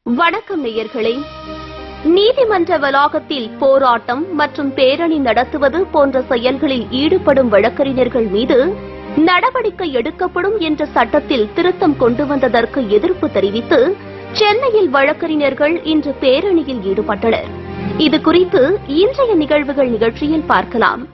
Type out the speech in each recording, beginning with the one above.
வணக்கம் நேயர்களே. நீதிமன்ற வளாகத்தில் போராட்டம் மற்றும் பேரணி நடத்துவது போன்ற செயல்களில் ஈடுபடும் வழக்கறிஞர்கள் மீது நடவடிக்கை எடுக்கப்படும் என்ற சட்டத்தில் திருத்தம் கொண்டு வந்ததற்கு எதிர்ப்பு தெரிவித்து சென்னையில் வழக்கறிஞர்கள் இன்று பேரணியில் ஈடுபட்டனர். இதுகுறித்து இன்றைய நிகழ்வுகள் நிகழ்ச்சியில் பார்க்கலாம்.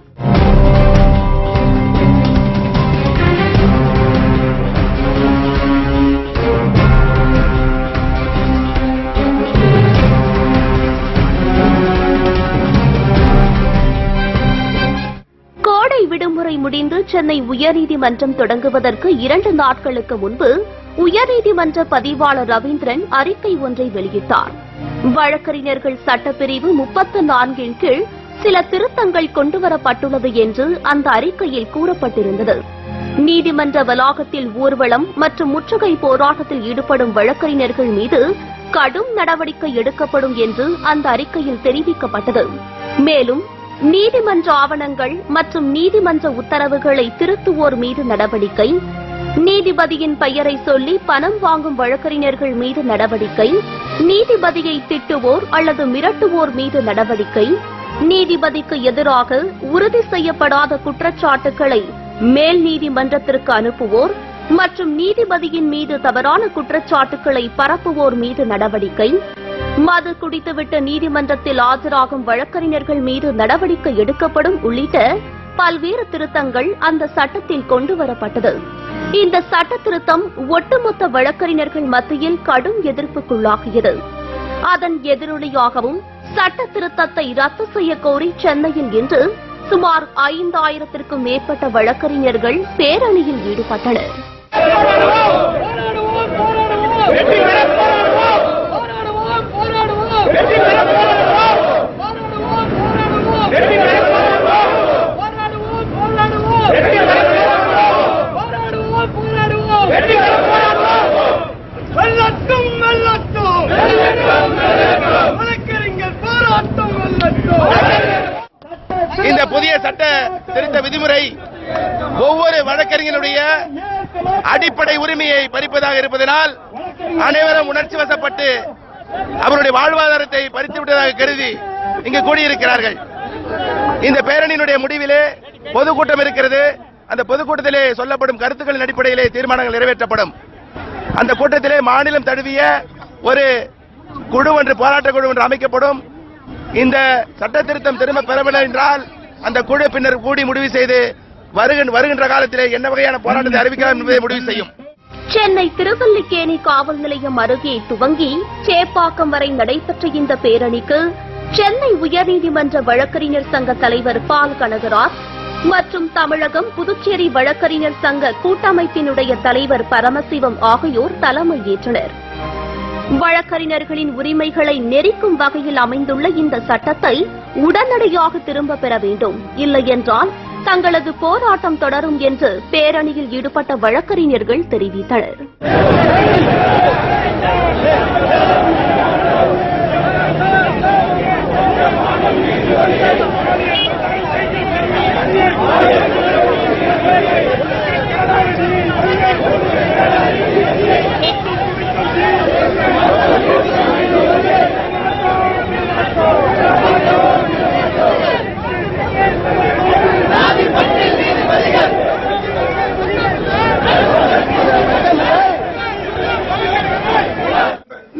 விடுமுறை முடிந்து சென்னை உயர்நீதிமன்றம் தொடங்குவதற்கு 2 நாட்களுக்கு முன்பு உயர்நீதிமன்ற பதிவாளர் ரவீந்திரன் அறிக்கை ஒன்றை வெளியிட்டார். வழக்கறிஞர்கள் சட்டப்பிரிவு 34 கீழ் சில திருத்தங்கள் கொண்டுவரப்பட்டுள்ளது என்று அந்த அறிக்கையில் கூறப்பட்டிருந்தது. நீதிமன்ற வளாகத்தில் ஊர்வலம் மற்றும் முற்றுகை போராட்டத்தில் ஈடுபடும் வழக்கறிஞர்கள் மீது கடும் நடவடிக்கை எடுக்கப்படும் என்று அந்த அறிக்கையில் தெரிவிக்கப்பட்டது. மேலும் நீதிமன்ற ஆவணங்கள் மற்றும் நீதிமன்ற உத்தரவுகளை திருத்துவோர் மீது நடவடிக்கை, நீதிபதியின் பெயரை சொல்லி பணம் வாங்கும் வழக்கறிஞர்கள் மீது நடவடிக்கை, நீதிபதியை திட்டுவோர் அல்லது மிரட்டுவோர் மீது நடவடிக்கை, நீதிபதிக்கு எதிராக உறுதி செய்யப்படாத குற்றச்சாட்டுகளை மேல் நீதிமன்றத்திற்கு அனுப்புவோர் மற்றும் நீதிபதியின் மீது தவறான குற்றச்சாட்டுகளை பரப்புவோர் மீது நடவடிக்கை, மது குடித்துவிட்டு நீதிமன்றத்தில் ஆஜராகும் வழக்கறிஞர்கள் மீது நடவடிக்கை எடுக்கப்படும் உள்ளிட்ட பல்வேறு திருத்தங்கள் அந்த சட்டத்தில் கொண்டுவரப்பட்டது. இந்த சட்ட திருத்தம் ஒட்டுமொத்த வழக்கறிஞர்கள் மத்தியில் கடும் எதிர்ப்புக்குள்ளாகியது. அதன் எதிரொலியாகவும் சட்ட திருத்தத்தை ரத்து செய்ய கோரி சென்னையில் இன்று சுமார் 5000க்கும் மேற்பட்ட வழக்கறிஞர்கள் பேரணியில் ஈடுபட்டனர். இந்த புதிய சட்ட திருத்த விதிமுறை ஒவ்வொரு வழக்கறிஞருடைய அடிப்படை உரிமையை பறிப்பதாக இருப்பதனால் அனைவரும் உணர்ச்சி வசப்பட்டு அவருடைய வாழ்வாதாரத்தை பறித்துவிட்டதாக கருதி இங்கு கூடியிருக்கிறார்கள். இந்த பேரணியினுடைய முடிவிலே பொதுக்கூட்டம் இருக்கிறது. அந்த பொதுக்கூட்டத்திலே சொல்லப்படும் கருத்துக்களின் அடிப்படையிலே தீர்மானங்கள் நிறைவேற்றப்படும். அந்த கூட்டத்திலே மாநிலம் தழுவிய ஒரு குழு ஒன்று, போராட்ட குழு ஒன்று அமைக்கப்படும். இந்த சட்ட திருத்தம் திரும்ப பெறவில்லை என்றால் அந்த குழு பின்னர் கூடி முடிவு செய்து வருகின்ற காலத்திலே என்ன வகையான போராட்டத்தை அறிவிக்கலாம் என்பதை முடிவு செய்யும். சென்னை திருவல்லிக்கேணி காவல் நிலையம் அருகே துவங்கி சேப்பாக்கம் வரை நடைபெற்ற இந்த பேரணிக்கு சென்னை உயர்நீதிமன்ற வழக்கறிஞர் சங்க தலைவர் பால் கனகராஜ் மற்றும் தமிழகம் புதுச்சேரி வழக்கறிஞர் சங்க கூட்டமைப்பினுடைய தலைவர் பரமசிவம் ஆகியோர் தலைமை ஏற்றனர். வழக்கறிஞர்களின் உரிமைகளை நெறிக்கும் வகையில் அமைந்துள்ள இந்த சட்டத்தை உடனடியாக திரும்ப பெற வேண்டும், இல்லையென்றால் தங்களது போராட்டம் தொடரும் என்று பேரணியில் ஈடுபட்ட வழக்கறிஞர்கள் தெரிவித்தனர்.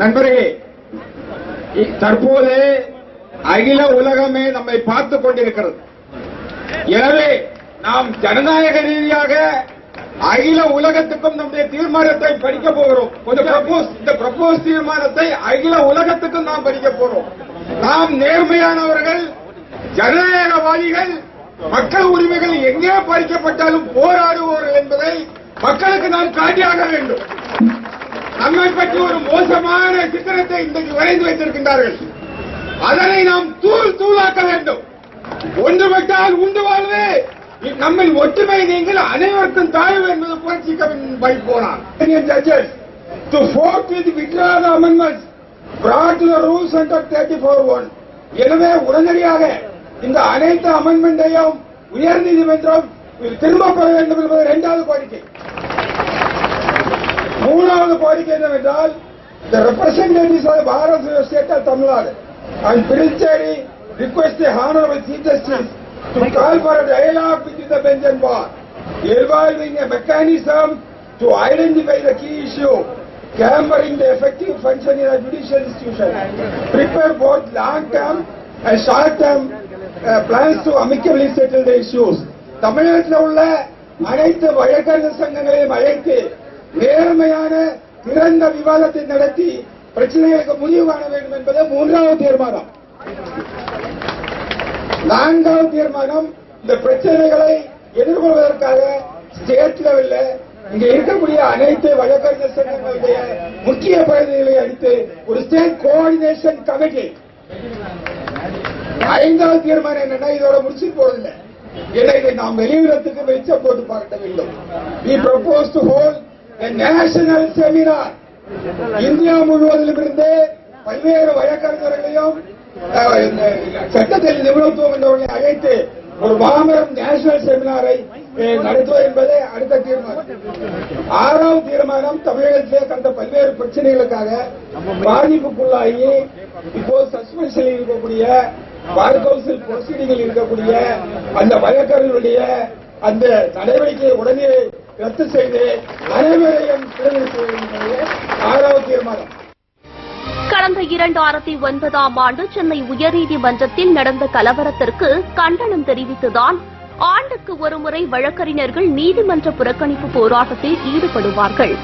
நண்பர்களே, தற்போது அகில உலகமே நம்மை பார்த்துக் கொண்டிருக்கிறது. எனவே நாம் ஜனநாயக ரீதியாக அகில உலகத்துக்கும் நம்முடைய தீர்மானத்தை படிக்க போகிறோம். இந்த ப்ரப்போஸ் தீர்மானத்தை அகில உலகத்துக்கும் நாம் படிக்க போறோம். நாம் நேர்மையானவர்கள், ஜனநாயகவாதிகள், மக்கள் உரிமைகள் எங்கே பறிக்கப்பட்டாலும் போராடுவோர்கள் என்பதை மக்களுக்கு நாம் காட்டியாக வேண்டும். நம்மை பற்றி ஒரு மோசமான சித்திரத்தை இன்றைக்கு வரைந்து வைத்திருக்கின்றார்கள். அதனை நாம் தூளாக்க வேண்டும். ஒன்றுபட்டால் உண்டு வாழ்வே, நம்மில் ஒற்றுமை நீங்கள் அனைவருக்கும் தாழ்வு என்பது புரட்சிக்கவின் வைப்போனார். To vote with withdraw the amendments brought to the rules under 34(1). எனவே உடனடியாக இந்த அனைத்து அமெண்ட்மெண்டையும் உயர்நீதிமன்றம் திரும்ப பெற வேண்டும் என்பது 2வது கோரிக்கை. 3வது கோரிக்கை என்னவென்றால் The representatives of the Bar Association State of Tamil Nadu and Puducherry request the Honorable Chief Justice to call for a dialogue between the bench and bar, involving a mechanism to identify the key issue, hampering the effective functioning of judicial institution, prepare both long-term and short-term plans to amicably settle the issues. தமிழகத்தில் உள்ள அனைத்து வழக்கறிஞர் சங்கங்களையும் அழைத்து நேர்மையான திறந்த விவாதத்தை நடத்தி பிரச்சனைகளுக்கு முடிவு காண வேண்டும் என்பது 3வது தீர்மானம். 4வது தீர்மானம், இந்த பிரச்சனைகளை எதிர்கொள்வதற்காக ஸ்டேட் லெவல்ல இங்க இருக்கக்கூடிய அனைத்து வழக்கறிஞர் சங்கங்களுடைய முக்கிய பிரதிநிதிகளை அளித்து ஒரு ஸ்டேட் கோஆர்டினேஷன் கமிட்டி. 5வது தீர்மானம் என்னன்னா, இதோட முடிச்சு போறதில்லை, இதை நாம் வெளியுறத்துக்கு வெளிச்சம் போட்டு பார்க்க வேண்டும். We propose to hold a national seminar. India முழுவதிலும் இருந்து பல்வேறு வழக்கறிஞர்களையும் சட்டத்தில் நிபுணத்துவம் என்றவர்களை அழைத்து ஒரு மாபெரும் நேஷனல் செமினாரை நடத்துவது என்பதே அடுத்த தீர்மானம். 6வது தீர்மானம், தமிழகத்திலே கடந்த பல்வேறு பிரச்சனைகளுக்காக பாதிப்புக்குள்ளாகி இப்போது சஸ்பென்ஷனில் இருக்கக்கூடிய பார் கவுன்சில் ப்ரொசீடிங்கில் இருக்கக்கூடிய அந்த வழக்கறிஞர்களுடைய அந்த நடவடிக்கையை உடனே ரத்து செய்து அனைவரையும் தேர்ந்தெடுப்பது 6வது தீர்மானம். கடந்த 2009ஆம் ஆண்டு சென்னை உயர்நீதிமன்றத்தில் நடந்த கலவரத்திற்கு கண்டனம் தெரிவித்துதான் ஆண்டுக்கு ஒருமுறை வழக்கறிஞர்கள் நீதிமன்ற புறக்கணிப்பு போராட்டத்தில் ஈடுபடுவார்கள்.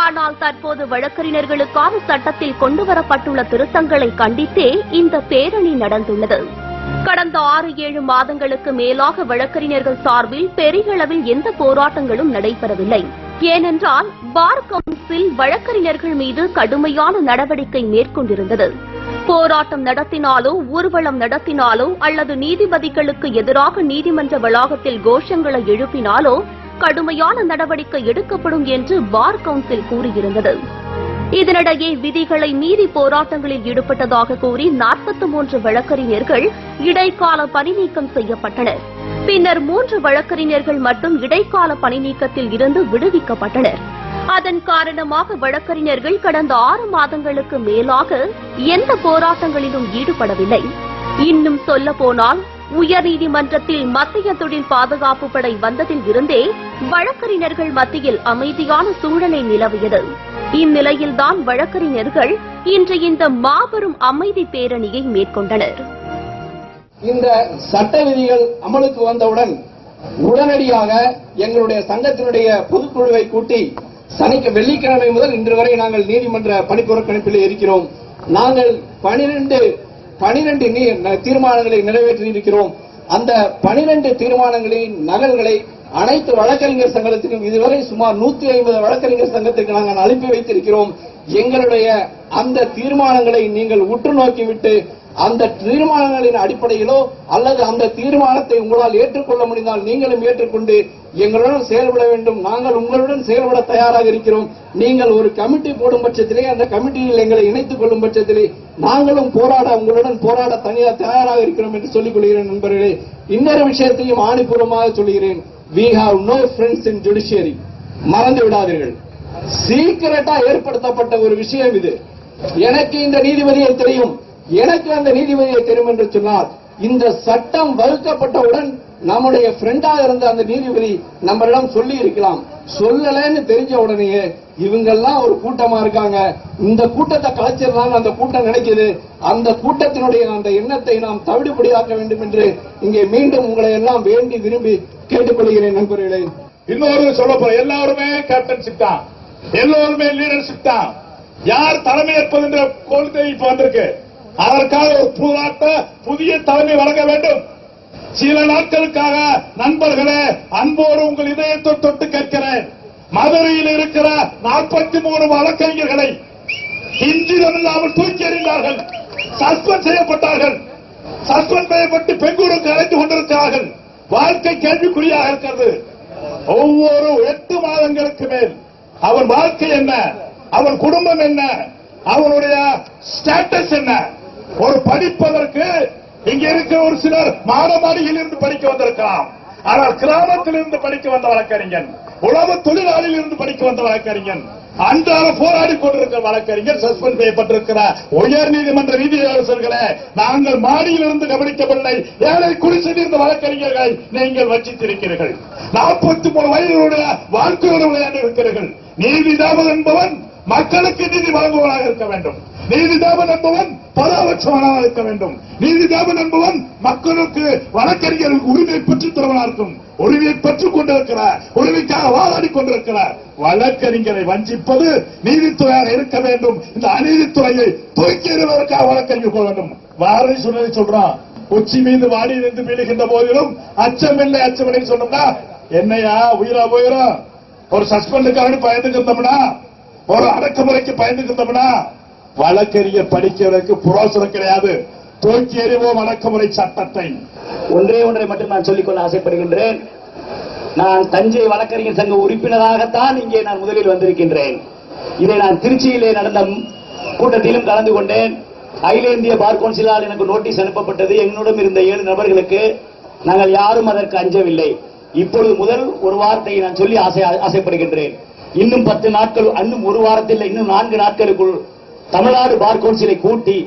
ஆனால் தற்போது வழக்கறிஞர்களுக்கான சட்டத்தில் கொண்டுவரப்பட்டுள்ள திருத்தங்களை கண்டித்தே இந்த பேரணி நடந்துள்ளது. கடந்த 6-7 மாதங்களுக்கு மேலாக வழக்கறிஞர்கள் சார்பில் பெரிய அளவில் எந்த போராட்டங்களும் நடைபெறவில்லை. ஏனென்றால் பார் கவுன்சில் வழக்கறிஞர்கள் மீது கடுமையான நடவடிக்கை மேற்கொண்டிருந்தது. போராட்டம் நடத்தினாலோ ஊர்வலம் நடத்தினாலோ அல்லது நீதிபதிகளுக்கு எதிராக நீதிமன்ற வளாகத்தில் கோஷங்களை எழுப்பினாலோ கடுமையான நடவடிக்கை எடுக்கப்படும் என்று பார் கவுன்சில் கூறியிருந்தது. இதனிடையே விதிகளை மீறி போராட்டங்களில் ஈடுபட்டதாக கூறி 43 வழக்கறிஞர்கள் இடைக்கால பணி நீக்கம் செய்யப்பட்டனர். பின்னர் 3 வழக்கறிஞர்கள் மட்டும் இடைக்கால பணி நீக்கத்தில் இருந்து விடுவிக்கப்பட்டனர். அதன் காரணமாக வழக்கறிஞர்கள் கடந்த 6 மாதங்களுக்கு மேலாக எந்த போராட்டங்களிலும் ஈடுபடவில்லை. இன்னும் சொல்லப்போனால் உயர்நீதிமன்றத்தில் மத்திய தொழில் பாதுகாப்பு படை வந்ததில் இருந்தே வழக்கறிஞர்கள் மத்தியில் அமைதியான சூழலை நிலவியது. இந்நிலையில்தான் வழக்கறிஞர்கள் இன்று இந்த மாபெரும் அமைதி பேரணியை மேற்கொண்டனர். இந்த சட்ட விதிகள் அமலுக்கு வந்தவுடன் உடனடியாக எங்களுடைய சங்கத்தினுடைய பொதுக்குழுவை கூட்டி வெள்ளிக்கிழமை முதல் இன்று வரை நாங்கள் நீதிமன்ற பணிப்புறக்கணிப்பில் இருக்கிறோம். நாங்கள் 12 தீர்மானங்களை நிறைவேற்றியிருக்கிறோம். அந்த 12 தீர்மானங்களின் நகல்களை அனைத்து வழக்கறிஞர் சங்கத்திலும் இதுவரை சுமார் 150 வழக்கறிஞர் சங்கத்திற்கு நாங்கள் அனுப்பி வைத்திருக்கிறோம். எங்களுடைய அந்த தீர்மானங்களை நீங்கள் உற்று நோக்கிவிட்டு அந்த தீர்மானங்களின் அடிப்படையிலோ அல்லது அந்த தீர்மானத்தை உங்களால் ஏற்றுக்கொள்ள முடிந்தால் நீங்களும் ஏற்றுக்கொண்டு எங்களுடன் செயல்பட வேண்டும். நாங்கள் உங்களுடன் செயல்பட தயாராக இருக்கிறோம். நீங்கள் ஒரு கமிட்டி போடும் பட்சத்திலே அந்த கமிட்டியில் எங்களை இணைத்துக் கொள்ளும் பட்சத்திலே நாங்களும் உங்களுடன் போராட தயாராக இருக்கிறோம் என்று சொல்லிக் கொள்கிறேன். நண்பர்களே, இன்னொரு விஷயத்தையும் ஆணிபூர்வமாக சொல்கிறேன். We have no friends in judiciary. மறந்து விடாதீர்கள். சீக்கிரட்டா ஏற்படுத்தப்பட்ட ஒரு விஷயம் இது. எனக்கு இந்த நீதிபதியை தெரியும், எனக்கு அந்த நீதிபதியை தெரியும் என்று சொன்னால் இந்த சட்டம் வகுக்கப்பட்டவுடன் நம்முடைய ஃப்ரெண்டா இருந்த அந்த நீதிபதி நம்மளிடம் சொல்லி இருக்கலாம். சொல்லலன்னு தெரிஞ்ச உடனேயே இவங்கெல்லாம் ஒரு கூட்டமா இருக்காங்க, இந்த கூட்டத்தை கலைச்சிடலாம் அந்த கூட்டம் நினைக்குது. அந்த கூட்டத்தினுடைய அந்த எண்ணத்தை நாம் தவிடுபடியாக்க வேண்டும் என்று இங்கே மீண்டும் உங்களை எல்லாம் வேண்டி விரும்பி கேட்டுக்கொள்கிறேன். நண்பர்களே, இன்னொரு சொல்ல போற எல்லாருமே கேப்டன்ஷிப் தான், எல்லோருமே லீடர்ஷிப் தான். யார் தலைமை ஏற்பது என்ற கொள்கை இப்ப வந்திருக்கு. அதற்காக ஒரு புதிய தலைமை வழங்க வேண்டும். சில நாட்களுக்காக நண்பர்களே, அன்போடு உங்கள் இதயத்தை தொட்டு கேட்கிறேன். மதுரையில் இருக்கிற 43 வழக்கறிஞர்களை இன்றிடம் இல்லாமல் தூக்கி எறிந்தார்கள், சஸ்பெண்ட் செய்யப்பட்டார்கள். சஸ்பெண்ட் செய்யப்பட்டு பெங்களூருக்கு அழைத்து கொண்டிருக்கிறார்கள். வாழ்க்கை கேள்விக்குறியாக இருக்கிறது. ஒவ்வொரு 8 மாதங்களுக்கு மேல் அவன் வாழ்க்கை என்ன, அவன் குடும்பம் என்ன, அவனுடைய ஸ்டேட்டஸ் என்ன? ஒரு படிப்பதற்கு இங்க இருக்க ஒரு சிலர் மாடமாடியில் இருந்து படிக்க வந்திருக்கலாம். ஆனால் கிராமத்தில் இருந்து படிக்க வந்த வழக்கறிஞன், உழவு தொழிலாளியில் இருந்து படிக்க வந்த வழக்கறிஞன், அன்றாட போராடி கொண்டிருக்கிற வழக்கறிஞர் சஸ்பெண்ட் செய்யப்பட்டிருக்கிற உயர் நீதிமன்ற நீதியரசர்களே, நாங்கள் மாடியிலிருந்து கவனிக்கவில்லை. ஏழை குடிசையில் இருந்த வழக்கறிஞர்கள் நீங்கள் வச்சித்திருக்கிறீர்கள். 43 வயதுடைய வாழ்க்கையோடு விளையாடி இருக்கிறீர்கள். நீதிதாபம் என்பவன் மக்களுக்கு நீதி வழங்குவதாக இருக்க வேண்டும். நீதிதாபன் என்பவன் பராபட்சமானவனாக இருக்க வேண்டும். நீதிதாபன் என்பவன் மக்களுக்கு வழக்கறிஞர்களுக்கு உரிமை பெற்றுத் தருவனாக இருக்கும். உரிமையை பெற்றுக் கொண்டிருக்கிறார், உரிமைக்காக வாதாடி கொண்டிருக்கிறார். வழக்கறிஞரை வஞ்சிப்பது நீதித்துறையாக இருக்க வேண்டும். இந்த அநீதித்துறையை தூக்கி எறிவதற்காக வழக்கறிஞர் கொள்ள வேண்டும். வாரதி சொன்னதை சொல்றான், உச்சி மீது வாடி நின்று வீழுகின்ற போதிலும் அச்சமில்லை அச்சமில்லை சொன்னோம்னா என்னையா உயிரா போயிடும். ஒரு சஸ்பெண்டுக்காக பயந்துக்கிட்டோம்னா, ஒரு அடக்குமுறைக்கு பயந்துக்கிட்டோம்னா வழக்கறிஞர் படிக்கிறதுக்கு புரோசனம் கிடையாது. தூக்கி எறிவோம் அடக்குமுறை சட்டத்தை. ஒன்றை மட்டும் நான் சொல்லிக்கொள்ள ஆசைப்படுகின்றேன். நான் தஞ்சை வழக்கறிஞர் சங்க உறுப்பினராகத்தான் இங்கே நான் முதலில் வந்திருக்கின்றேன். இதை நான் திருச்சியிலே நடந்த கூட்டத்திலும் கலந்து கொண்டேன். அகில இந்திய பார் கவுன்சிலால் எனக்கு நோட்டீஸ் அனுப்பப்பட்டது. என்னுடன் இருந்த 7 நபர்களுக்கு நாங்கள் யாரும் அதற்கு அஞ்சவில்லை. இப்பொழுது முதல் ஒரு வார்த்தையை நான் சொல்லி ஆசைப்படுகின்றேன். இன்னும் 10 நாட்கள், இன்னும் ஒரு வாரத்தில், இன்னும் 4 நாட்களுக்குள் தமிழ்நாடு பார் கவுன்சிலை கூட்டி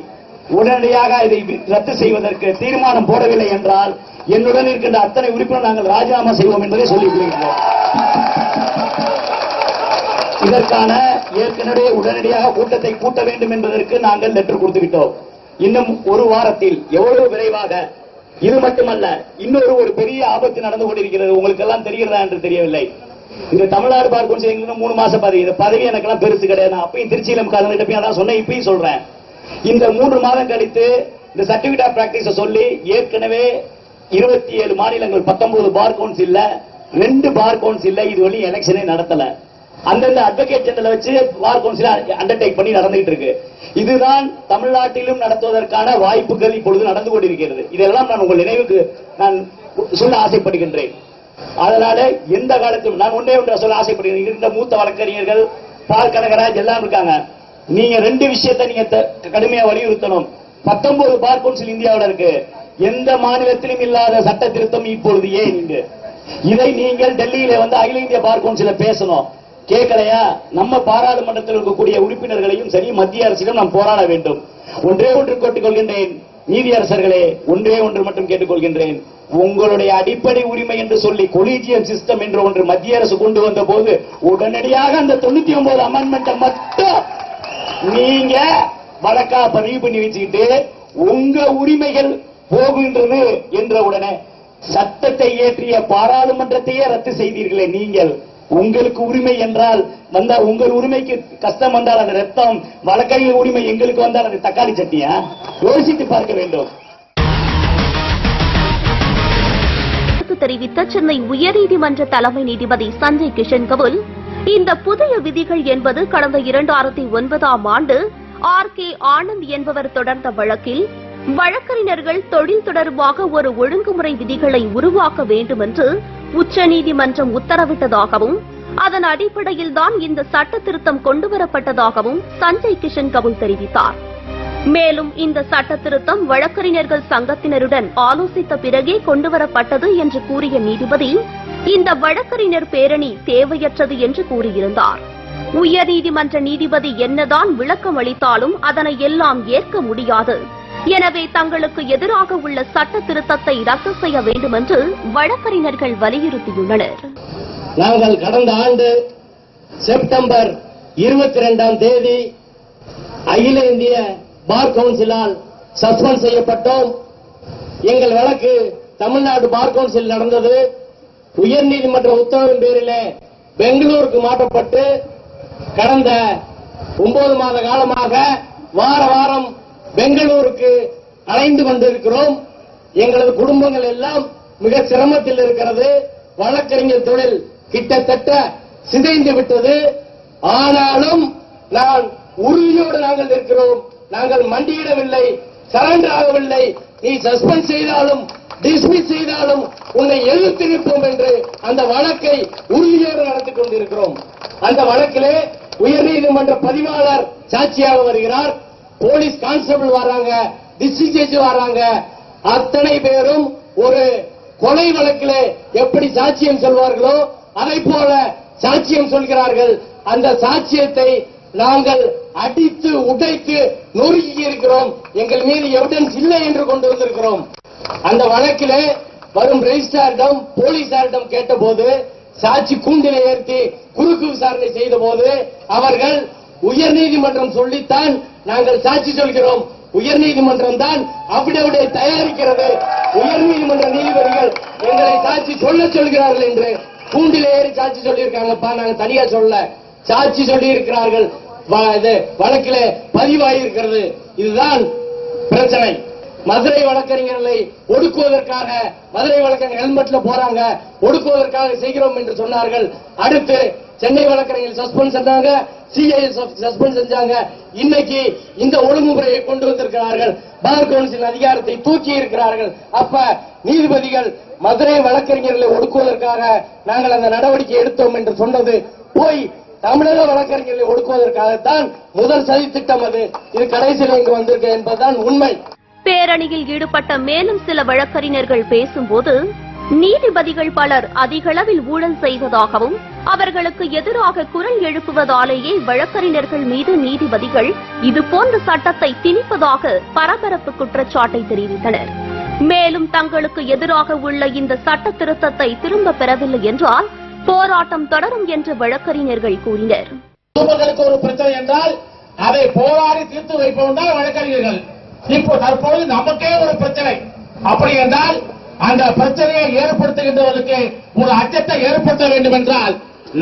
உடனடியாக இதை ரத்து செய்வதற்கு தீர்மானம் போடவில்லை என்றால் என்னுடன் இருக்கின்ற அத்தனை உறுப்பினர் நாங்கள் ராஜினாமா செய்வோம் என்பதை சொல்லிவிடுகிறோம். இதற்கான ஏற்கனவே உடனடியாக கூட்டத்தை கூட்ட வேண்டும் என்பதற்கு நாங்கள் லெட்டர் கொடுத்துவிட்டோம். இன்னும் ஒரு வாரத்தில் எவ்வளவு விரைவாக. இது மட்டுமல்ல, ஒரு பெரிய ஆபத்து நடந்து கொண்டிருக்கிறது. உங்களுக்கு எல்லாம் தெரிகிறதா என்று தெரியவில்லை. இந்த தமிழ்நாடு பார் கவுன்சில் 3 மாசம் பதவி. இந்த பதவி எனக்கு எல்லாம் பெருசு கிடையாது. அப்பயும் திருச்சியில கலந்துட்டு சொன்னேன், இப்பயும் சொல்றேன். இந்த 3 மாதம் கழித்து இந்த சர்டிபிகேட் ஆஃப் பிராக்டிஸ் சொல்லி ஏற்கனவே 27 மாநிலங்கள் 19 பார் கவுன்சில்ல 2 பார் கவுன்சில்ல இது வழி எலெக்ஷனே நடத்தல. அந்தந்த அட்வொகேட் ஜெனரல் வச்சு பார் கவுன்சில் அண்டர்டேக் பண்ணி நடந்துட்டு இருக்கு. இதுதான் தமிழ்நாட்டிலும் நடத்துவதற்கான வாய்ப்புகள் இப்பொழுது நடந்து கொண்டிருக்கிறது. இதெல்லாம் நான் உங்கள் நினைவுக்கு நான் சொல்ல ஆசைப்படுகின்றேன். அதனால எந்த காலத்திலும் நான் ஒன்றே சொல்ல ஆசைப்படுகிறேன். இருந்த மூத்த வழக்கறிஞர்கள் பால் கனகராஜ் எல்லாம் இருக்காங்க. நீங்க 2 விஷயத்தை நீங்க கடுமையா வலியுறுத்தணும். 19 பார் கவுன்சில் இந்தியாவில் இருக்கு. எந்த மாநிலத்திலும் இல்லாத சட்ட திருத்தம் இப்பொழுது ஏன் இங்கு? இதை நீங்கள் டெல்லியில அகில இந்திய பார் கவுன்சில பேசணும். கேட்கலையா? நம்ம பாராளுமன்றத்தில் இருக்கக்கூடிய உறுப்பினர்களையும் சரி, மத்திய அரசிடம் நாம் போராட வேண்டும். ஒன்றே ஒன்று கேட்டுக்கொள்கின்றேன், நீதியரசர்களே, ஒன்றே ஒன்று மட்டும் கேட்டுக்கொள்கின்றேன். உங்களுடைய அடிப்படை உரிமை என்று சொல்லி கொலீஜியம் சிஸ்டம் என்று ஒன்று மத்திய அரசு கொண்டு வந்த போது உடனடியாக அந்த 99 அமெண்ட்மெண்ட் மட்டும் நீங்க வழக்கா பதிவு பண்ணி வச்சுக்கிட்டு உங்க உரிமைகள் போகின்றது என்ற உடனே சட்டத்தை இயற்றிய பாராளுமன்றத்தையே ரத்து செய்தீர்களே நீங்கள். உங்களுக்கு உரிமை என்றால் உங்கள் உரிமைக்கு கஷ்டம் வந்தால் அது ரத்தம், வழக்கறிஞர் உரிமை எங்களுக்கு வந்தால் அது தக்காளி சட்னியா? யோசித்து பார்க்க வேண்டும். தெரிவித்த சென்னை உயர்நீதிமன்ற தலைமை நீதிபதி சஞ்சய் கிஷன் கவுல், இந்த புதிய விதிகள் என்பது கடந்த 2009ஆம் ஆண்டு RK ஆனந்த் என்பவர் தொடர்ந்த வழக்கில் வழக்கறிஞர்கள் தொழில் தொடர்பாக ஒரு ஒழுங்குமுறை விதிகளை உருவாக்க வேண்டும் என்று உச்சநீதிமன்றம் உத்தரவிட்டதாகவும் அதன் அடிப்படையில்தான் இந்த சட்ட திருத்தம் கொண்டுவரப்பட்டதாகவும் சஞ்சய் கிஷன் கவுல் தெரிவித்தார். மேலும் இந்த சட்ட திருத்தம் வழக்கறிஞர்கள் சங்கத்தினருடன் ஆலோசித்த பிறகே கொண்டுவரப்பட்டது என்று கூறிய நீதிபதி இந்த வழக்கறிஞர் பேரணி தேவையற்றது என்று கூறியிருந்தார். உயர்நீதிமன்ற நீதிபதி என்னதான் விளக்கம் அளித்தாலும் அதனை எல்லாம் ஏற்க முடியாது. எனவே தங்களுக்கு எதிராக உள்ள சட்ட திருத்தத்தை ரத்து செய்ய வேண்டும் என்று வழக்கறிஞர்கள் வலியுறுத்தியுள்ளனர். நாங்கள் கடந்த ஆண்டு செப்டம்பர் 22ஆம் தேதி அகில இந்திய பார் கவுன்சிலால் சஸ்பெண்ட் செய்யப்பட்டோம். எங்கள் வழக்கு தமிழ்நாடு பார் கவுன்சில் நடந்தது. உயர்நீதிமன்ற உத்தரவின் பேரிலே பெங்களூருக்கு மாற்றப்பட்டு கடந்த 9 மாத காலமாக வாரம் பெங்களூருக்கு அலைந்து கொண்டிருக்கிறோம். எங்களது குடும்பங்கள் எல்லாம் மிக சிரமத்தில் இருக்கிறது. வழக்கறிஞர் தொழில் கிட்டத்தட்ட சிதைந்து விட்டது. ஆனாலும் நான் உறுதியோடு நாங்கள் இருக்கிறோம். நாங்கள் மண்டியிடவில்லை, சரண்டர் ஆகவில்லை. நீ சஸ்பெண்ட் செய்தாலும் டிஸ்மிஸ் செய்தாலும் உன்னை எதிர்த்து நிற்போம் என்று அந்த வழக்கை உறுதியோடு நடத்திக் கொண்டிருக்கிறோம். அந்த வழக்கிலே உயர்நீதிமன்ற பதிவாளர் சாட்சியாக வருகிறார், போலீஸ் கான்ஸ்டபிள் வராங்க, டிஸ்ட்ரிக்ட் ஜட்ஜ் வராங்க. அத்தனை பேரும் ஒரு கொலை வழக்கிலே எப்படி சாட்சியம் சொல்வார்களோ அதை போல சாட்சியம் சொல்கிறார்கள். அந்த சாட்சியத்தை நாங்கள் அடித்து உடைத்து நொறுக்கி இருக்கிறோம். எங்கள் மீது எவிடன்ஸ் இல்லை என்று கொண்டு வந்திருக்கிறோம். அந்த வழக்கிலே வரும் ரெஜிஸ்ட்ராரிடம் போலீசாரிடம் கேட்டபோது சாட்சி கூண்டிலை ஏற்றி குறுக்கு விசாரணை செய்த போது அவர்கள் உயர்நீதிமன்றம் சொல்லித்தான் நாங்கள் சாட்சி சொல்கிறோம், உயர்நீதிமன்றம் தான் அபிடவிட்டை தயாரிக்கிறது, உயர்நீதிமன்ற நீதிபதிகள் எங்களை சாட்சி சொல்கிறார்கள் என்று கூண்டிலே ஏறி சாட்சி சொல்லியிருக்காங்கப்பா. நாங்கள் தனியா சொல்ல சாட்சி சொல்லி இருக்கிறார்கள். வழக்கிலே பதிவாயிருக்கிறது. இதுதான் பிரச்சனை. மதுரை வழக்கறிஞர்களை ஒடுக்குவதற்காக மதுரை வழக்கறிஞர் ஹெல்மெட்ல போறாங்க, ஒடுக்குவதற்காக செய்கிறோம் என்று சொன்னார்கள். அடுத்து சென்னை வழக்கறிஞர்கள் சஸ்பெண்ட் செஞ்சாங்க, சிஐ சஸ்பெண்ட் செஞ்சாங்க. இன்னைக்கு இந்த ஒழுங்குமுறையை கொண்டு வந்திருக்கிறார்கள், பார் கவுன்சில் அதிகாரத்தை தூக்கி இருக்கிறார்கள். அப்ப நீதிபதிகள் மதுரை வழக்கறிஞர்களை ஒடுக்குவதற்காக நாங்கள் அந்த நடவடிக்கை எடுத்தோம் என்று சொன்னது போய் தமிழக வழக்கறிஞர்களை ஒடுக்குவதற்காகத்தான் முதல் சதி திட்டம் அது. இது கடைசியில் இங்கு வந்திருக்கு என்பதுதான் உண்மை. பேரணியில் ஈடுபட்ட மேலும் சில வழக்கறிஞர்கள் பேசும்போது நீதிபதிகள் பலர் அதிகளவில் ஊழல் செய்வதாகவும் அவர்களுக்கு எதிராக குரல் எழுப்புவதாலேயே வழக்கறிஞர்கள் மீது நீதிபதிகள் இதுபோன்ற சட்டத்தை திணிப்பதாக பரபரப்பு குற்றச்சாட்டை தெரிவித்தனர். மேலும் தங்களுக்கு எதிராக உள்ள இந்த சட்ட திருத்தத்தை திரும்ப பெறவில்லை என்றால் போராட்டம் தொடரும் என்று வழக்கறிஞர்கள் கூறினர். ஒரு பிரச்சனை என்றால் அதை போராடி தீர்த்து வைப்போம் தான் வழக்கறிஞர்கள். இப்போ தற்போது நமக்கே ஒரு பிரச்சனை, அப்படி என்றால் அந்த பிரச்சனையை ஏற்படுத்துகின்றவர்களுக்கு ஒரு அச்சத்தை ஏற்படுத்த வேண்டும் என்றால்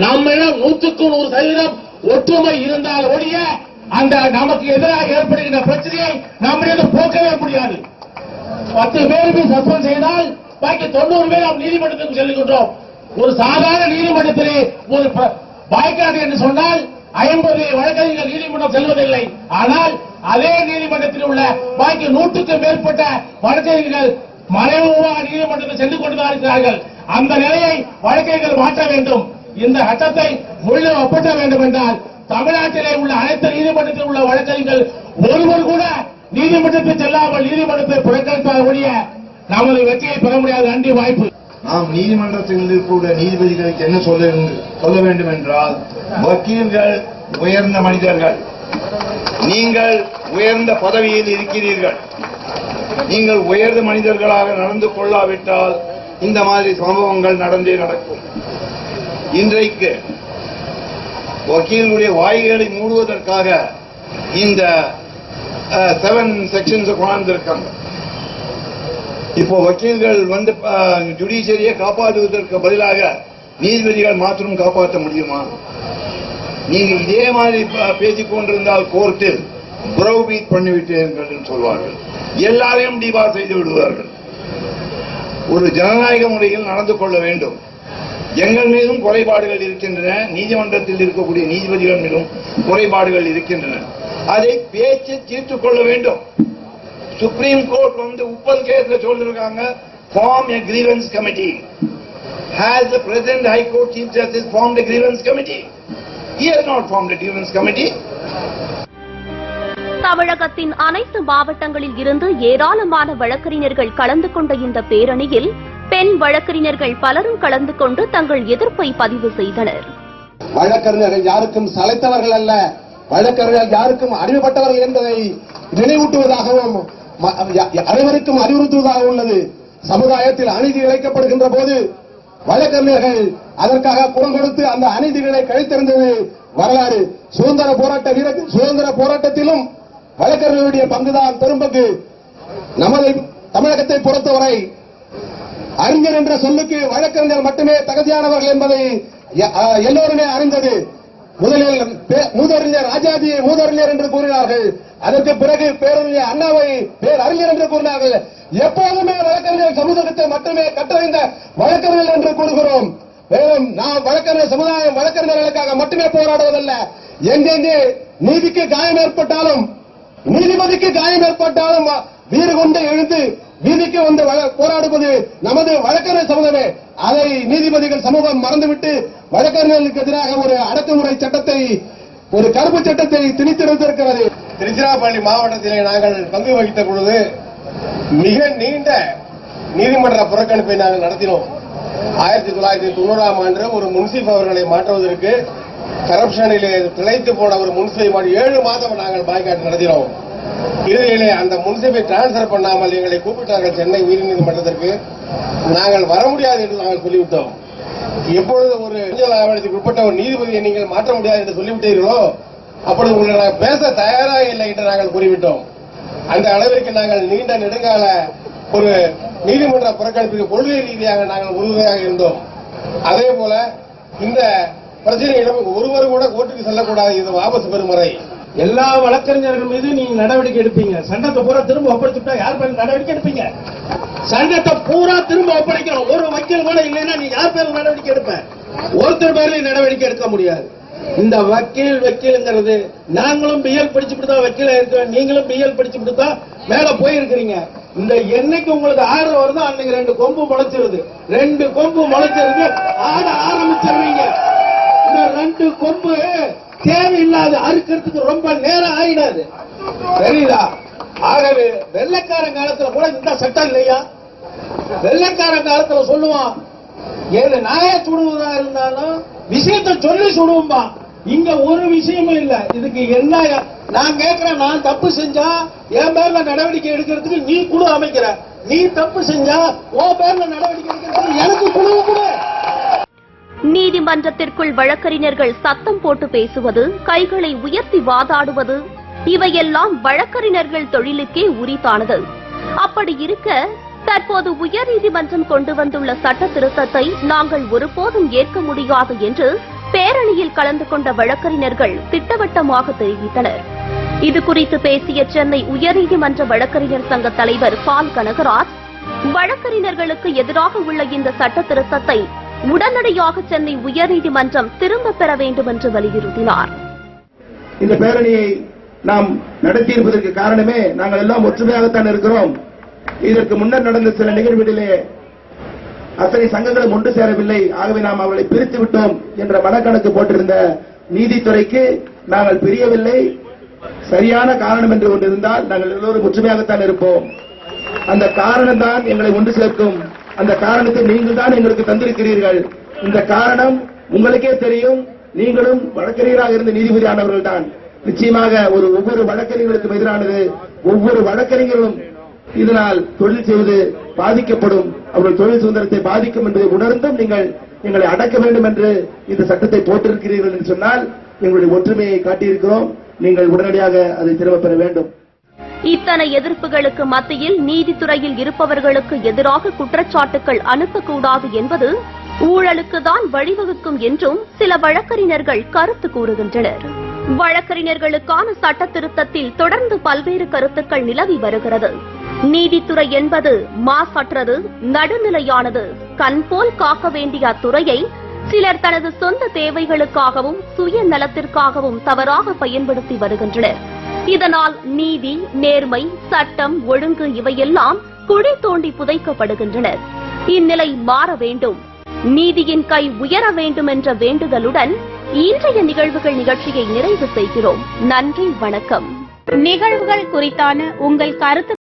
நம்மிடம் 100% ஒற்றுமை இருந்தால் ஒழிய அந்த நமக்கு எதிராக ஏற்படுகின்ற பிரச்சனையை நம்மிடம் போக்கவே முடியாது. 10 பேருக்கு சஸ்பெண்ட் செய்தால் பாக்கி 90 பேர் நாம் நீதிமன்றத்துக்கு செல்கின்றோம். ஒரு சாதாரண நீதிமன்றத்திலே ஒரு பாய்காட் என்று சொன்னால் 50 வழக்கறிஞர்கள் நீதிமன்றம் செல்வதில்லை. ஆனால் அதே நீதிமன்றத்தில் உள்ள பாக்கி 100க்கும் மேற்பட்ட வழக்கறிஞர்கள் மறைமுகமாக நீதிமன்றத்தில் சென்று கொண்டுதான் இருக்கிறார்கள். அந்த நிலையை வழக்கறிஞர்கள் மாற்ற வேண்டும். இந்த சட்டத்தை முழுவதும் ஒப்பற்ற வேண்டும் என்றால் தமிழ்நாட்டிலே உள்ள அனைத்து நீதிமன்றத்தில் உள்ள வழக்கறிஞர்கள் ஒருவர் கூட நீதிமன்றத்தில் செல்லாமல் நீதிமன்றத்தை புறக்கணித்தால் ஒழிய நமது வெற்றியை பெற முடியாத நன்றி வாய்ப்பு. நாம் நீதிமன்றத்தில் இருக்கக்கூடிய நீதிபதிகளுக்கு என்ன சொல்ல வேண்டும் என்றால், வக்கீல்கள் உயர்ந்த மனிதர்கள், நீங்கள் உயர்ந்த பதவியில் இருக்கிறீர்கள், நீங்கள் உயர்ந்த மனிதர்களாக நடந்து கொள்ளாவிட்டால் இந்த மாதிரி சம்பவங்கள் நடந்தே நடக்கும். இன்றைக்கு வக்கீலுடைய வாய்களை மூடுவதற்காக இந்த 7 செக்ஷன்ஸ் கொண்டிருக்காங்க. இப்போ வக்கீல்கள் வந்து ஜுடிஷியரியை காப்பாற்றுவதற்கு பதிலாக நீதிபதிகள் மாத்திரம் காப்பாற்ற முடியுமா? நீங்க இதே மாதிரி பேசிக் கொண்டிருந்தால் கோர்ட்டில் புரோபீட் பண்ணிவிட்டீர்கள் என்று சொல்வார்கள், எல்லாரையும் டிபார் செய்து விடுவார்கள். ஒரு ஜனநாயக முறையில் நடந்து கொள்ள வேண்டும். எங்கள் மீதும் குறைபாடுகள் இருக்கின்றன, நீதிமன்றத்தில் இருக்கக்கூடிய நீதிபதிகள் மீதும் குறைபாடுகள் இருக்கின்றன. அதை பேச்சு தீர்த்துக் கொள்ள வேண்டும். சுப்ரீம் கோர்ட் வந்து உப்பல் கேஸ்ல சொல்லிருக்காங்க, form a grievance committee. Has the present High Court Chief Justice formed a grievance committee? He has not formed a grievance committee. தமிழகத்தின் அனைத்து மாவட்டங்களில் இருந்து ஏராளமான வழக்கறிஞர்கள் கலந்து கொண்ட இந்த பேரணியில் பெண் வழக்கறிஞர்கள் பலரும் கலந்து கொண்டு தங்கள் எதிர்ப்பை பதிவு செய்தனர். வழக்கறிஞர்கள் யாருக்கும் சளைத்தவர்கள் அல்ல, வழக்கறிஞர்கள் யாருக்கும் அடிமைப்பட்டவர்கள் என்பதை நினைவூட்டுவதாகவும் அனைவருக்கும் அறிவுறுத்துவதாக உள்ளது. சமுதாயத்தில் அநீதி இழைக்கப்படுகின்ற போது வழக்கறிஞர்கள் அதற்காக குரல் கொடுத்து அந்த அநீதிகளை கழித்திருந்தது வரலாறு. சுதந்திர போராட்டத்திலும் வழக்கறிஞர்களுடைய பங்குதான் பெரும்பங்கு. நமது தமிழகத்தை பொறுத்தவரை அறிஞர் என்ற சொல்லுக்கு வழக்கறிஞர் மட்டுமே தகுதியானவர்கள் என்பதை எல்லோருமே அறிந்தது. முதலில் மூதறிஞர் ராஜாஜியை மூதறிஞர் என்று கூறினார்கள், அதற்கு பிறகு பேரறிஞர் அண்ணாவை பேரறிஞர் என்று கூறினார்கள். எப்போதுமே வழக்கறிஞர் சமூகத்தை மட்டுமே கற்றறிந்த வழக்கறிஞர்கள் என்று கூறுகிறோம். மேலும் நாம் வழக்கறிஞர் சமுதாயம் வழக்கறிஞர்களுக்காக மட்டுமே போராடுவதல்ல, எங்கெங்கே நீதிக்கு காயம் ஏற்பட்டாலும் நீதிபதிக்கு காயம் ஏற்பட்டாலும் வீறு கொண்டு எழுந்து வீதிக்கு வந்து போராடுவது நமது வழக்கறிஞர் சமூகமே. அதை நீதிபதிகள் சமூகம் மறந்துவிட்டு வழக்கறிஞர்களுக்கு எதிராக ஒரு அடக்குமுறை சட்டத்தை, ஒரு கருப்பு சட்டத்தை திணித்திருக்கிறது. திருச்சிராப்பள்ளி மாவட்டத்திலே நாங்கள் பங்கு வகித்த பொழுது மிக நீண்ட நீதிமன்ற புறக்கணிப்பை நாங்கள் நடத்தினோம். 1990ஆம் ஆண்டு ஒரு முன்சிப் அவர்களை மாற்றுவதற்கு கரப்ஷனிலே திளைத்து போன ஒரு முன்சிபை 7 மாதம் நாங்கள் பாய்காட் நடத்தினோம். இறுதியிலே அந்த முன்சிபை டிரான்ஸ்பர் பண்ணாமல் எங்களை கூப்பிட்டார்கள் சென்னை உயர்நீதிமன்றத்திற்கு. நாங்கள் வர முடியாது என்று நாங்கள் சொல்லிவிட்டோம். எப்பொழுது ஒரு ஆவணத்துக்கு உட்பட்ட ஒரு நீதிபதியை நீங்கள் மாற்ற முடியாது என்று சொல்லிவிட்டீர்களோ அப்பொழுது உங்களை நாங்கள் பேச தயாராக இல்லை என்று நாங்கள் கூறிவிட்டோம். அந்த அளவிற்கு நாங்கள் நீண்ட நெடுங்கால ஒரு நீதிமன்ற புறக்கணிப்புக்கு கொள்கை ரீதியாக நாங்கள் உறுதியாக இருந்தோம். அதே போல இந்த பிரச்சனையிடம் ஒருவர் கூட கோர்ட்டுக்கு செல்லக்கூடாது, இது வாபஸ் பெறும் முறை. எல்லா வழக்கறிஞர்கள் மீது நீங்க நடவடிக்கை எடுப்பீங்க. சட்டத்தை பூரா திரும்ப ஒப்படைச்சுட்டா யார் பேர் நடவடிக்கை எடுப்பீங்க? சட்டத்தை பூரா திரும்ப ஒப்படைக்கணும். ஒரு வக்கீல் கூட இல்லைன்னா நீ யார் பேர் நடவடிக்கை எடுப்ப? ஒருத்தர் பேர்ல நடவடிக்கை எடுக்க முடியாது. இந்த வக்கீல்ங்கிறது நாங்களும் பிஎல் படிச்சுட்டு தான் வக்கீலா இருக்கிறோம், நீங்களும் பிஎல் படிச்சுட்டு தான் மேல போயிருக்கிறீங்க. இந்த என்னைக்கு உங்களுக்கு ஆர்டர் வருதோ அன்னைக்கு 2 கொம்பு முளைச்சிருது. 2 கொம்பு முளைச்சிருக்கு ஆட ஆரம்பிச்சிருவீங்க. இந்த 2 கொம்பு தேவையில்லாத அறுக்கிறதுக்கு ரொம்ப நேரம் ஆயிடாது, தெரியுதா? ஆகவே வெள்ளைக்காரன் காலத்துல கூட இந்த சட்டம் இல்லையா? வெள்ளைக்காரன் காலத்துல சொல்லுவான், ஏழு நாய சுடுவதா இருந்தாலும் விஷயத்தை சொல்லி சுடுவோம்பா. இங்க ஒரு விஷயமும் இல்ல. இதுக்கு என்ன நான் கேட்கிறேன், நான் தப்பு செஞ்சா என் பேர்ல நடவடிக்கை எடுக்கிறதுக்கு நீ குழு அமைக்கிற, நீ தப்பு செஞ்சா உன் பேர்ல நடவடிக்கை எடுக்கிறதுக்கு எனக்கு குழு கொடு. நீதிமன்றத்திற்குள் வழக்கறிஞர்கள் சத்தம் போட்டு பேசுவது, கைகளை உயர்த்தி வாதாடுவது, இவையெல்லாம் வழக்கறிஞர்கள் தொழிலுக்கே உரித்தானது. அப்படி இருக்க தற்போது உயர்நீதிமன்றம் கொண்டு வந்துள்ள சட்ட திருத்தத்தை நாங்கள் ஒருபோதும் ஏற்க முடியாது என்று பேரணியில் கலந்து கொண்ட வழக்கறிஞர்கள் திட்டவட்டமாக தெரிவித்தனர். இதுகுறித்து பேசிய சென்னை உயர்நீதிமன்ற வழக்கறிஞர் சங்க தலைவர் பால் கனகராஜ், வழக்கறிஞர்களுக்கு எதிராக உள்ள இந்த சட்ட திருத்தத்தை உடனடியாக சென்னை உயர்நீதிமன்றம் திரும்ப பெற வேண்டும் என்று வலியுறுத்தினார். இந்த பேரணியை நாம் நடத்தியிருப்பதற்கு காரணமே நாங்கள் எல்லாம் ஒற்றுமையாகத்தான் இருக்கிறோம். இதற்கு முன்னர் நடந்த சில நிகழ்வுகளிலே அத்தனை சங்கங்களும் ஒன்று சேரவில்லை, ஆகவே நாம் அவர்களை பிரித்து விட்டோம் என்ற மனக்கணக்கு போட்டிருந்த நீதித்துறைக்கு நாங்கள் பிரியவில்லை. சரியான காரணம் என்று ஒன்று இருந்தால் நாங்கள் எல்லோரும் ஒற்றுமையாகத்தான் இருப்போம். அந்த காரணம் தான் எங்களை ஒன்று சேர்க்கும். அந்த காரணத்தை நீங்கள் தான் எங்களுக்கு தந்திருக்கிறீர்கள். இந்த காரணம் உங்களுக்கே தெரியும். நீங்களும் வழக்கறிஞராக இருந்த நீதிபதியானவர்கள் தான். நிச்சயமாக ஒவ்வொரு வழக்கறிஞர்களுக்கும் எதிரானது. ஒவ்வொரு வழக்கறிஞர்களும் இதனால் தொழில் செய்வது பாதிக்கப்படும், அவர்கள் தொழில் சுதந்திரத்தை பாதிக்கும் என்பதை உணர்ந்தும் நீங்கள் எங்களை அடக்க வேண்டும் என்று இந்த சட்டத்தை போட்டிருக்கிறீர்கள் என்று சொன்னால் எங்களுடைய ஒற்றுமையை காட்டியிருக்கிறோம். நீங்கள் உடனடியாக அதை திரும்பப் பெற வேண்டும். இத்தனை எதிர்ப்புகளுக்கு மத்தியில் நீதித்துறையில் இருப்பவர்களுக்கு எதிராக குற்றச்சாட்டுகள் அனுப்பக்கூடாது என்பது ஊழலுக்குதான் வழிவகுக்கும் என்றும் சில வழக்கறிஞர்கள் கருத்து கூறுகின்றனர். வழக்கறிஞர்களுக்கான சட்ட திருத்தத்தில் தொடர்ந்து பல்வேறு கருத்துக்கள் நிலவி வருகிறது. நீதித்துறை என்பது மாசற்றது, நடுநிலையானது, கண்போல் காக்க வேண்டிய அத்துறையை சிலர் தனது சொந்த தேவைகளுக்காகவும் சுயநலத்திற்காகவும் தவறாக பயன்படுத்தி வருகின்றனர். இதனால் நீதி, நேர்மை, சட்டம், ஒழுங்கு இவையெல்லாம் குழி தோண்டி புதைக்கப்படுகின்றனர். இந்நிலை மாற வேண்டும், நீதியின் கை உயர வேண்டும் என்ற வேண்டுதலுடன் இன்றைய நிகழ்வுகள் நிகழ்ச்சியை நிறைவு செய்கிறோம். நன்றி, வணக்கம். நிகழ்வுகள் குறித்தான உங்கள் கருத்து